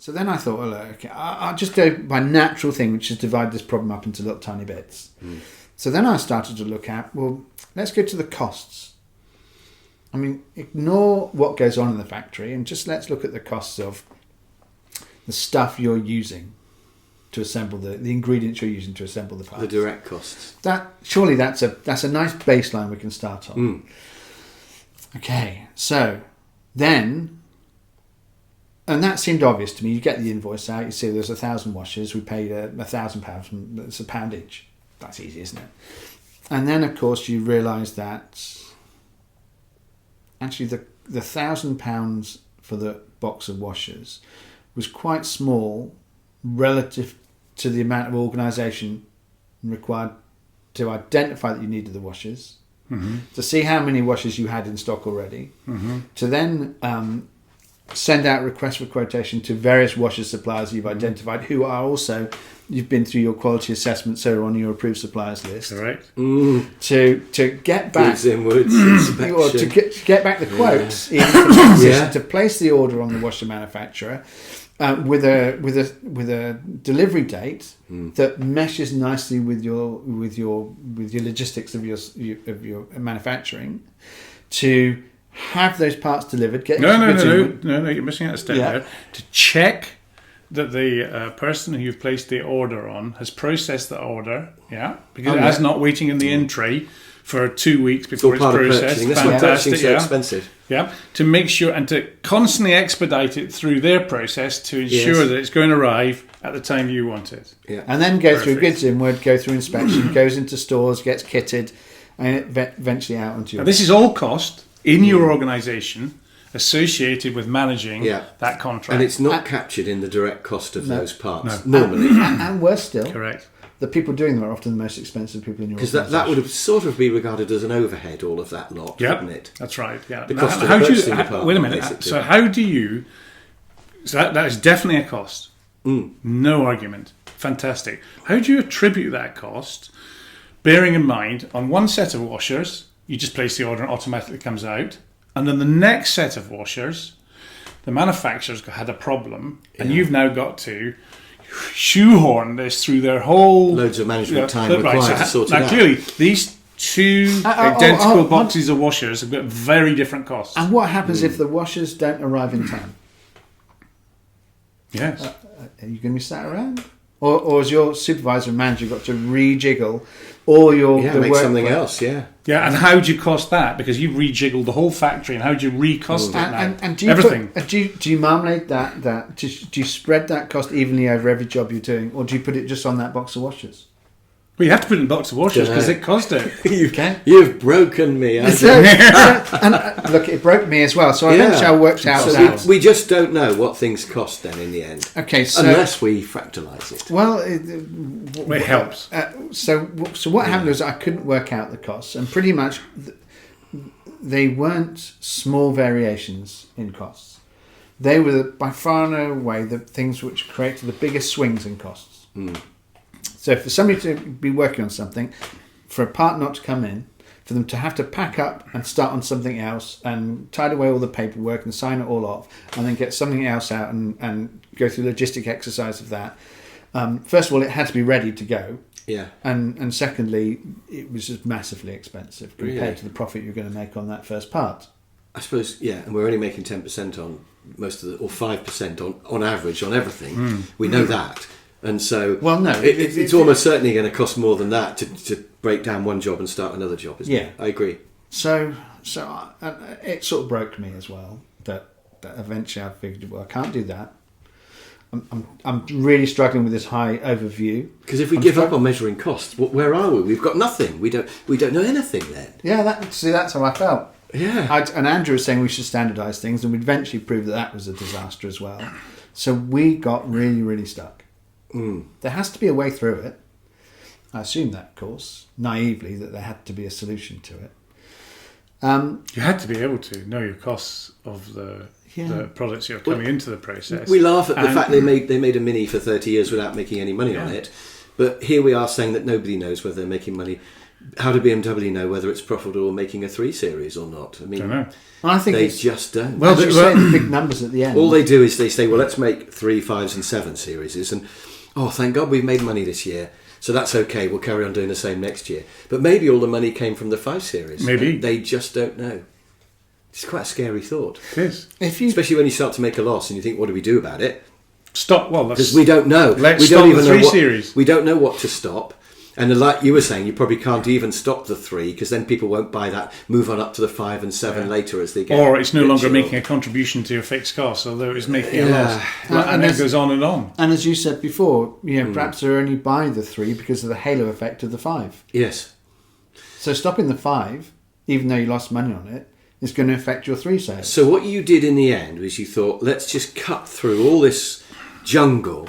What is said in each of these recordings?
So then I thought, well, okay, I'll just go by natural thing, which is divide this problem up into little tiny bits. So then I started to look at, well, let's go to the costs. I mean, ignore what goes on in the factory and just let's look at the costs of the stuff you're using to assemble the ingredients you're using to assemble the parts. The direct costs. Surely that's a nice baseline we can start on. Okay, so then, and that seemed obvious to me. You get the invoice out, you see there's 1,000 washers, we paid £1,000, it's £1 each. That's easy, isn't it? And then, of course, you realise that actually the £1,000 for the box of washers was quite small relative to the amount of organisation required to identify that you needed the washers, to see how many washers you had in stock already, to then send out requests for quotation to various washer suppliers you've identified who are also, you've been through your quality assessment, so on your approved suppliers list. Correct. To get back or to get back the quotes to place the order on the washer manufacturer with a delivery date that meshes nicely with your logistics of your manufacturing, to have those parts delivered. No, you're missing out a step there. To check that the person who you've placed the order on has processed the order, because it has not waiting in the in tray for 2 weeks before it's processed. That's why purchasing so expensive. To make sure and to constantly expedite it through their process to ensure that it's going to arrive at the time you want it. And then go through goods inward, go through inspection, goes into stores, gets kitted, and eventually out onto your... Now, this is all cost in your organisation associated with managing that contract. And it's not captured in the direct cost of those parts, normally. And worse still, correct, the people doing them are often the most expensive people in your organisation. organisation. Because that would have sort of be regarded as an overhead, all of that lot, wouldn't it? That's right, The cost of the purchasing department, wait a minute, basically. so how do you... So that is definitely a cost. No argument. Fantastic. How do you attribute that cost, bearing in mind, on one set of washers, you just place the order and it automatically comes out, and then the next set of washers, the manufacturer's had a problem, and you've now got to shoehorn this through their whole... Loads of management time required to sort it out. Now, clearly, these two identical boxes of washers have got very different costs. And what happens if the washers don't arrive in time? Yes. Are you going to be sat around? Or has your supervisor and manager got to rejiggle all your... make something else, Yeah, and how do you cost that? Because you've rejiggled the whole factory, and how do you recost it now? And do you everything. Do you marmalade that? Do you spread that cost evenly over every job you're doing, or do you put it just on that box of washers? Well, you have to put it in a box of washers because it cost it. You've broken me. And look, it broke me as well. So eventually I worked out that. We just don't know what things cost then in the end. Okay, so unless we fractalise it. Well, it helps. So what happened was I couldn't work out the costs, and pretty much they weren't small variations in costs. They were by far and away the things which created the biggest swings in costs. So for somebody to be working on something, for a part not to come in, for them to have to pack up and start on something else and tidy away all the paperwork and sign it all off and then get something else out and go through the logistic exercise of that. First of all, it had to be ready to go. Yeah. And secondly, it was just massively expensive compared to the profit you're going to make on that first part. I suppose, and we're only making 10% on most of or 5% on average on everything. We know that. And so, it's almost certainly going to cost more than that to break down one job and start another job, isn't it? I agree. So it sort of broke me as well. That eventually I figured, well, I can't do that. I'm really struggling with this high overview. Because if we give up on measuring costs, where are we? We've got nothing. We don't know anything then. Yeah, that's how I felt. Yeah. And Andrew was saying we should standardise things, and we'd eventually prove that was a disaster as well. So we got really, really stuck. There has to be a way through it. I assume that, of course, naively, that there had to be a solution to it. You had to be able to know your costs of the products you're coming into the process. We laugh at the fact they made a Mini for 30 years without making any money on it, but here we are saying that nobody knows whether they're making money. how do BMW know whether it's profitable making a 3 Series or not? I mean, Don't know. I think they just don't. Well, as you say, the big numbers at the end. All they do is they say, well, let's make 3, 5s and 7 series, and thank God we've made money this year, so that's okay, we'll carry on doing the same next year. But maybe all the money came from the 5 Series. Maybe. They just don't know. It's quite a scary thought. It is. Especially when you start to make a loss and you think, what do we do about it? Stop. Well, because we don't know. Let's stop the 3 Series. We don't know what to stop. And like you were saying, you probably can't even stop the 3 because then people won't buy that, move on up to the 5 and 7 later as they get. Or it's no longer making a contribution to your fixed costs, although it's making a loss. And it goes on and on. And as you said before, perhaps they only buy the 3 because of the halo effect of the 5. Yes. So stopping the 5, even though you lost money on it, is going to affect your 3 sales. So what you did in the end was you thought, let's just cut through all this jungle,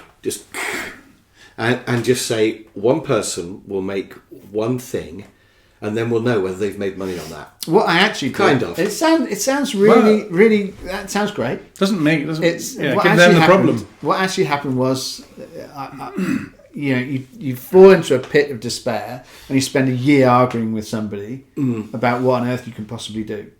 and just say one person will make one thing, and then we'll know whether they've made money on that. What I actually kind of. It sounds really that sounds great. Give them the problem. What actually happened was, you fall into a pit of despair, and you spend a year arguing with somebody about what on earth you can possibly do.